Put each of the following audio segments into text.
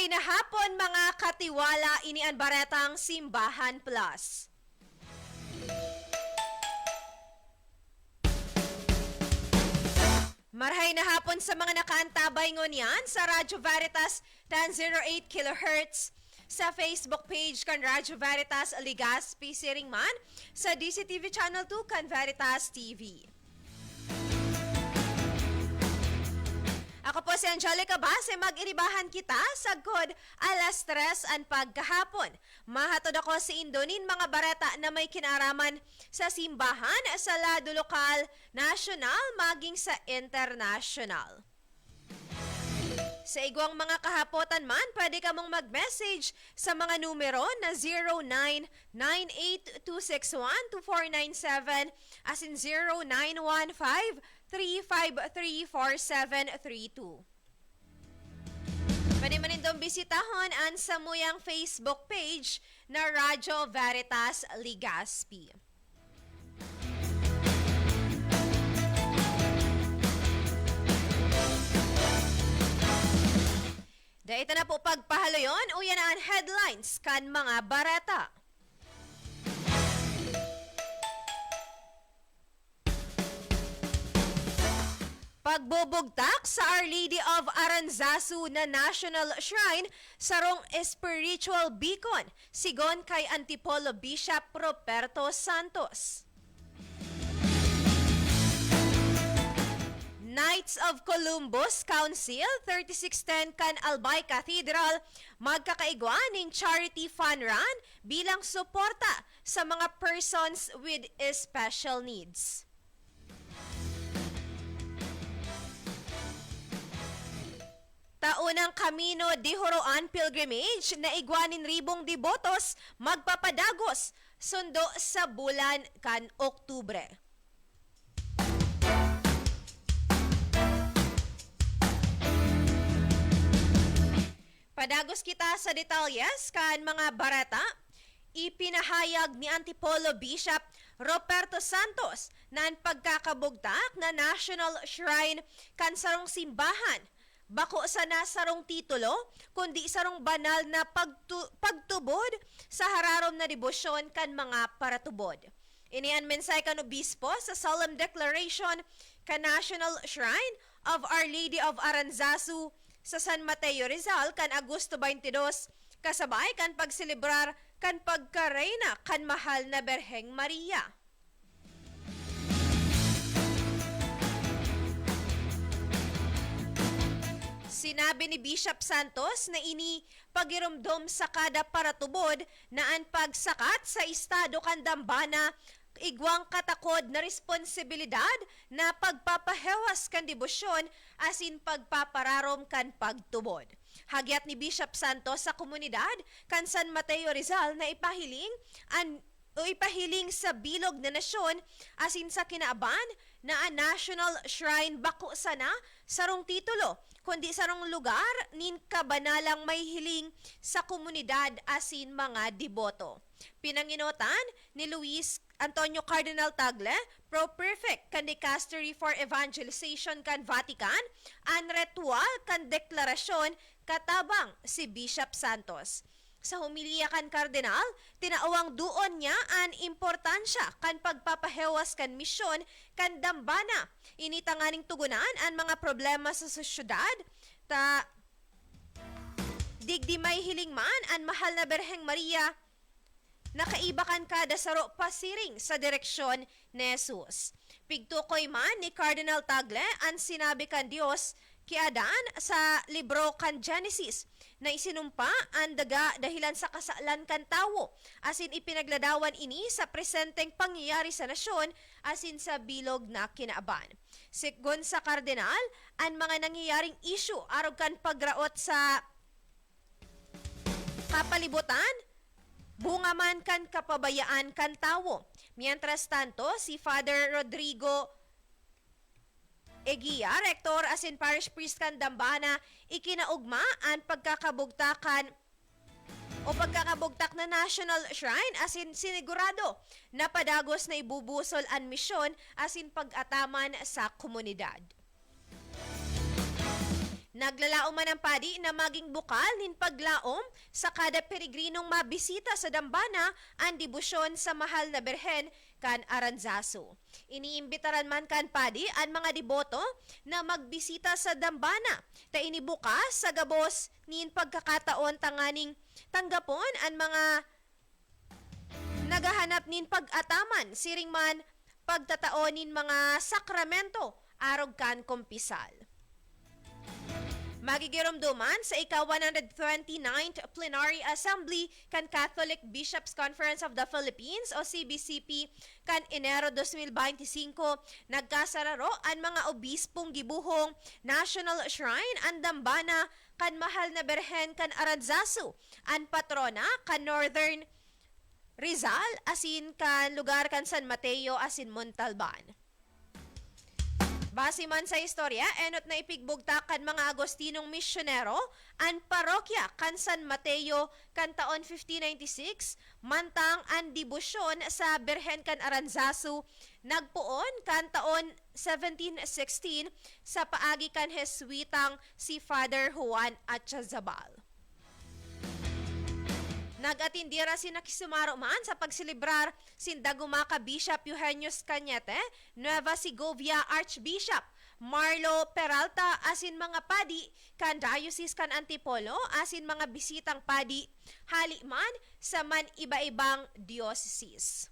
Marhay na hapon mga katiwala, ini ang baretang Simbahan Plus. Marhay na hapon sa mga nakaantabay ngunyan sa Radyo Veritas 1008 kHz, sa Facebook page kan Radyo Veritas Legazpi Siringman, sa DCTV Channel 2 kan Veritas TV. Ako po si Angelica Base, mag-iribahan kita sa good alas 3 ang pagkahapon. Mahatod ako si Indonin mga barata na may kinaraman sa simbahan, sa lado lokal, national, maging sa international. Sa igwang mga kahapotan man, pwede ka mong mag-message sa mga numero na 0998-261-2497 as in 0915-353-4732. Pwede man itong bisitahon ang samuyang Facebook page na Radyo Veritas Legazpi. Ito na po pagpahaloyon, uyan na ang headlines kan mga barata. Pagbubugtak sa Our Lady of Aranzazu na National Shrine sarong spiritual beacon, sigon kay Antipolo Bishop Roberto Santos. Knights of Columbus Council 3610 kan Albay Cathedral magkakaigwa ning charity fun run bilang suporta sa mga persons with special needs. Taunang Camino de Joroan Pilgrimage na igwanin ribong debotos magpapadagos sundo sa bulan kan Oktubre. Padagos kita sa detalyes kan mga barata. Ipinahayag ni Antipolo Bishop Roberto Santos na ang pagkakabugtak na National Shrine kan sarong simbahan bako sa nasarong titulo kundi sarong banal na pagtubod sa hararom na debosyon kan mga paratubod. Inian mensay kan obispo sa solemn declaration kan National Shrine of Our Lady of Aranzazu sa San Mateo Rizal kan Agosto 22, kasabay kan pagselebrar kan pagkareyna kan mahal na Berheng Maria. Sinabi ni Bishop Santos na ini pagirumdom sa kada paratubod na ang pagsakat sa estado kan dambana igwang katakod na responsibilidad na pagpapahewas kan debosyon asin pagpapararom kan pagtubod. Hagyat ni Bishop Santos sa komunidad kan San Mateo Rizal na ipahiling sa bilog na nasyon asin sa kinaaban na ang National Shrine bako sana sarong titulo kundi sarong lugar nin kabanalang may hiling sa komunidad asin mga deboto. Pinanginotan ni Luis Antonio Cardinal Tagle, Pro-Prefect kan Dicastery for Evangelization kan Vatican, ang ritual kan deklarasyon katabang si Bishop Santos. Sa humiliya kan Kardinal, tinaawang duon niya ang importansya kan pagpapahewas kan misyon kan dambana. Initanganing tugunan ang mga problema sa sosyedad, digdi may hiling man ang mahal na Berheng Maria, nakaibakan kada saro pasiring sa direksyon ni Jesus. Pigtukoy man ni Cardinal Tagle ang sinabi kan Dios kiadan sa libro kan Genesis na isinumpa ang daga dahilan sa kasalan kan tawo asin ipinagladawan ini sa presenteng pangyayari sa nasyon asin sa bilog na kinaaban. Sigon sa Kardinal, ang mga nangyayaring issue arog kan pagraot sa kapalibutan bunga man kan kapabayaan kan tawo. Mientras tanto, si Father Rodrigo Eguia, Rektor asin Parish Priest kan Dambana, ikinaugma ang pagkakabugtakan o pagkakabugtak na National Shrine asin sinigurado na padagos na ibubusol ang misyon asin pag-ataman sa komunidad. Naglalaom man ang padi na maging bukal nin paglaom sa kada peregrinong mabisita sa dambana ang debosyon sa mahal na Birhen kan Aranzazu. Iniimbitaran man kan padi ang mga deboto na magbisita sa dambana. Ta inibukas sa gabos nin pagkakataon tanganing tanggapon ang mga nagahanap nin pag-ataman siring man pagtataon nin mga sakramento arog kan kumpisal. Magigiromduman sa ika-129th Plenary Assembly kan Catholic Bishops Conference of the Philippines o CBCP kan Enero 2025 nagkasararo ang mga obispong gibuhong National Shrine ang dambana kan mahal na Birhen kan Aranzazu ang patrona kan Northern Rizal asin kan lugar kan San Mateo asin Montalban. Base man sa istorya, enot na ipigbugtakan mga Agostinong misyonero ang parokya kan San Mateo kan taon 1596, mantang ang debosyon sa Birhen kan Aranzazu nagpuon kan taon 1716 sa paagi kan Jesuitang si Father Juan Atchazabal. Nag-atindira si Nakisumaro man sa pagsilibrar sin Dagumaka Bishop Eugenio Cañete, Nueva Segovia Archbishop Marlo Peralta asin mga padi kan Diocese kan Antipolo asin mga bisitang padi hali man sa man iba-ibang diocese.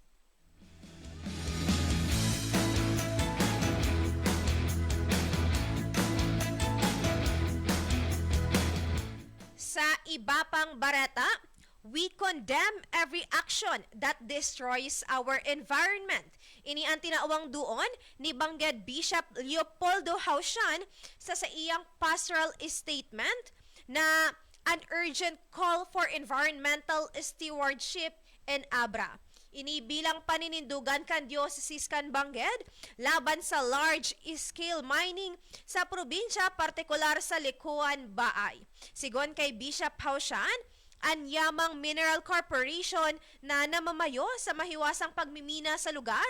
Sa iba pang barata, we condemn every action that destroys our environment. Ini ang tinaawang doon ni Bangged Bishop Leopoldo Hausian sa iyang pastoral statement na an urgent call for environmental stewardship in Abra. Ini bilang paninindugan kan Diocese kan Bangged laban sa large-scale mining sa probinsya, partikular sa Likuan, Baay. Sigon kay Bishop Hausian, ang Yamang Mineral Corporation na namamayo sa mahiwasang pagmimina sa lugar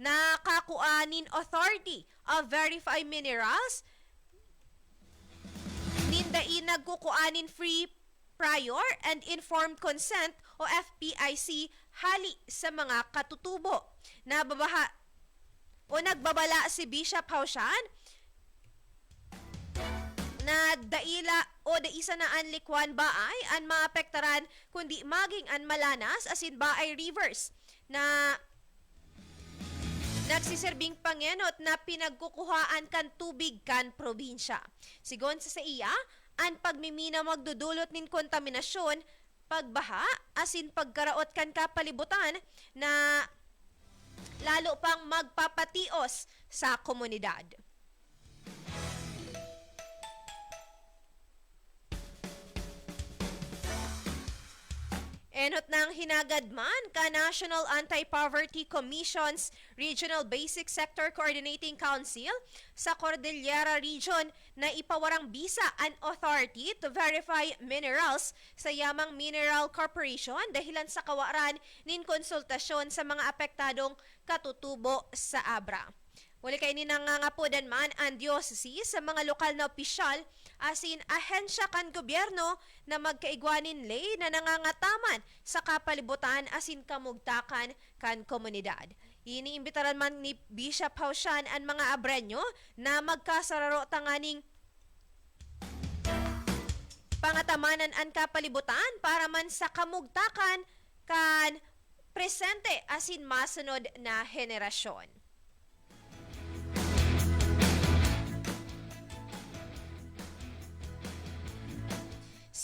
na kakuanin Authority of Verified Minerals nindain nagkukuanin free, prior, and informed consent o FPIC hali sa mga katutubo. Nagbabala si Bishop Hausian na daila o daisa na an Likuan Baay an maapektaran kundi maging an Malanas asin Baay Rivers na nagsiserbing pangenot na pinagkukuhaan kan tubig kan probinsya. Sigon sa iya, ang pagmimina magdudulot nin kontaminasyon, pagbaha asin pagkaraot kan kapalibutan na lalo pang magpapatios sa komunidad. Enot ng hinagad man ka National Anti-Poverty Commission's Regional Basic Sector Coordinating Council sa Cordillera Region na ipawarang bisa an authority to verify minerals sa Yamang Mineral Corporation dahilan sa kawaran nin konsultasyon sa mga apektadong katutubo sa Abra. Wali kay ni nangangapodan man ang diocese sa mga lokal na opisyal asin ahensya kan gobyerno na magkaigwanin lay na nangangataman sa kapalibutan asin kamugtakan kan komunidad. Iniimbitaran man ni Bishop Hausian ang mga Abreño na magkasararo tanganing pangatamanan ang kapalibutan para man sa kamugtakan kan presente asin masunod na henerasyon.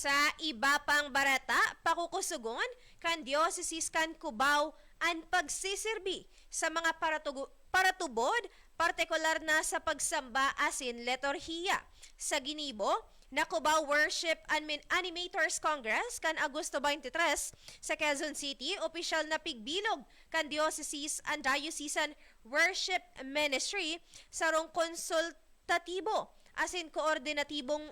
Sa iba pang barata, pakukusugon kan Diocese kan Cubao ang pagsisirbi sa mga paratubod, partikular na sa pagsamba asin liturhiya. Sa Ginibo, na Cubao Worship and Animators Congress kan Agosto 23 sa Quezon City, opisyal na pigbilog kan Diocese and Diocesan Worship Ministry sarong konsultatibo asin koordinatibong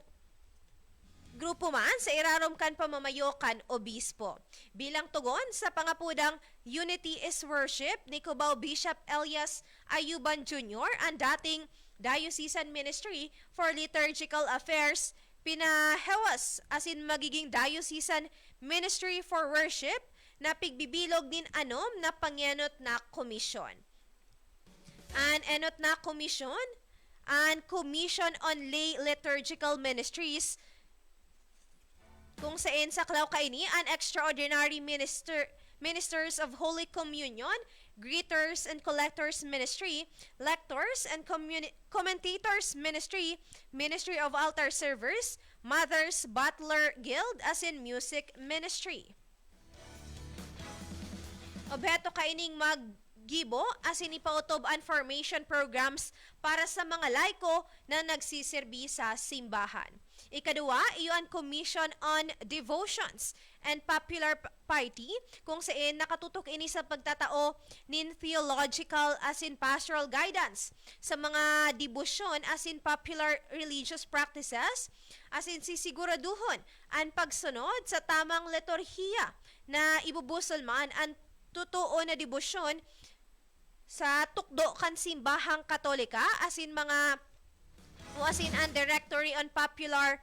grupo man sa irarom kan pamamayo kan obispo. Bilang tugon sa pangapudang Unity is Worship ni Cubao Bishop Elias Ayuban Jr., ang dating Diocesan Ministry for Liturgical Affairs pinahewas asin magiging Diocesan Ministry for Worship na pigbibilog din anom na pangyanot na komisyon. An enot na komisyon, an Commission on Lay Liturgical Ministries, kung saan sa klaw kaini an Extraordinary Ministers of Holy Communion, Greeters and Collectors Ministry, Lectors and Commentators Ministry, Ministry of Altar Servers, Mothers Butler Guild as in Music Ministry. Obheto kaining maggibo as in ipautob an formation programs para sa mga laiko na nagsisirbi sa simbahan. Ikadua, iyon Commission on Devotions and Popular Piety, kung saan nakatutok ini sa pagtatao nin theological as in pastoral guidance sa mga debosyon as in popular religious practices, as in sisiguraduhon ang pagsunod sa tamang liturhiya na ibubusol man ang totoo na debosyon sa tukdo kan simbahang Katolika, as in mga ang Directory on Popular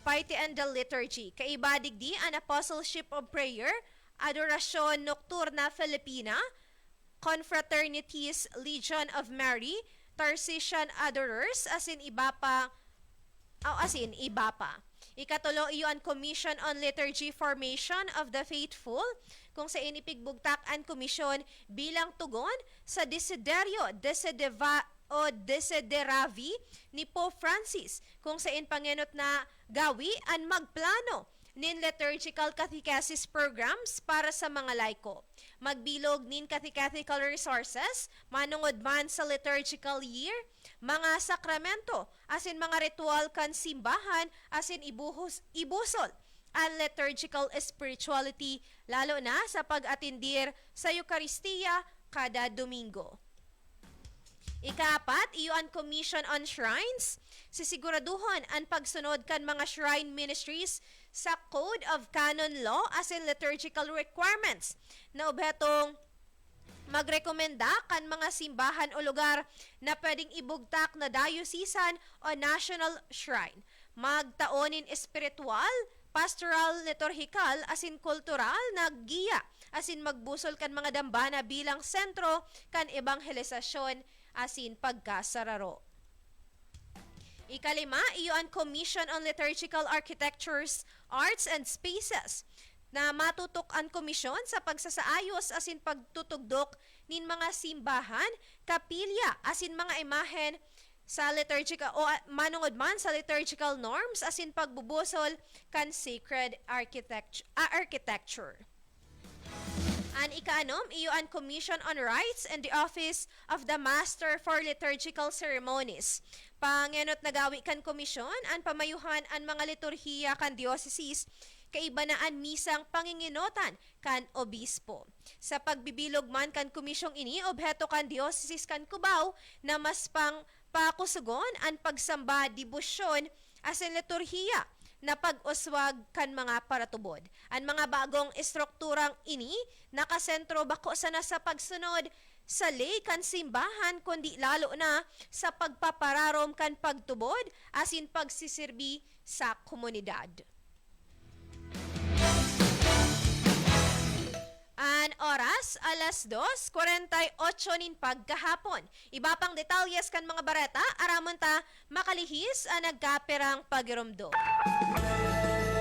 Piety and the Liturgy. Kaibadig di ang Apostleship of Prayer, Adorasyon Nocturna Filipina, Confraternities Legion of Mary, Tarsician Adorers, as in iba pa. Ikatulo, iyon Commission on Liturgy Formation of the Faithful, kung sa inipigbugtak ang komisyon bilang tugon sa desideravi ni Pope Francis, kung sa pangenot na gawi ang magplano nin liturgical catechesis programs para sa mga laiko. Magbilog nin catechetical resources, manungod man sa liturgical year, mga sakramento, asin mga ritual kan simbahan, asin ibusol ang liturgical spirituality, lalo na sa pag-atindir sa Eucharistia kada Domingo. Ikaapat, iyon Commission on Shrines, sisiguraduhon ang pagsunod kan mga shrine ministries sa Code of Canon Law as in liturgical requirements na obhetong magrekomenda kan mga simbahan o lugar na pwedeng ibugtak na diocesan o national shrine. Magtaonin espiritual, pastoral, liturgical, asin kultural na giya, asin magbusol kan mga dambana bilang sentro kan ebanghelisasyon asin pagkasararo. Ikalima, iyon Commission on Liturgical Architectures, Arts and Spaces na matutok ang komisyon sa pagsasaayos asin pagtutugdok nin mga simbahan, kapilya asin mga imahen sa liturgical o manungod man sa liturgical norms asin pagbubusol kan sacred architecture. An ikaanom, iyon Commission on Rites and the Office of the Master for Liturgical Ceremonies. Pangenot nagawi kan komisyon an pamayuhan an mga liturhiya kan dioceses kaibanaan misang panginginotan kan obispo. Sa pagbibilog man kan komisyong ini, obheto kan dioceses kan Cubao na mas pang pakusugon an pagsamba debosyon asin liturhiya na pag-uswag kan mga paratubod. Ang mga bagong estrukturang ini nakasentro bako sana sa pagsunod sa lay kan simbahan kundi lalo na sa pagpapararom kan pagtubod asin pagsisirbi sa komunidad. An oras, alas 2:48 nin pagkahapon. Iba pang detalyes kan mga bareta, aramon ta makalihis ang nagkaperang pagirumdo.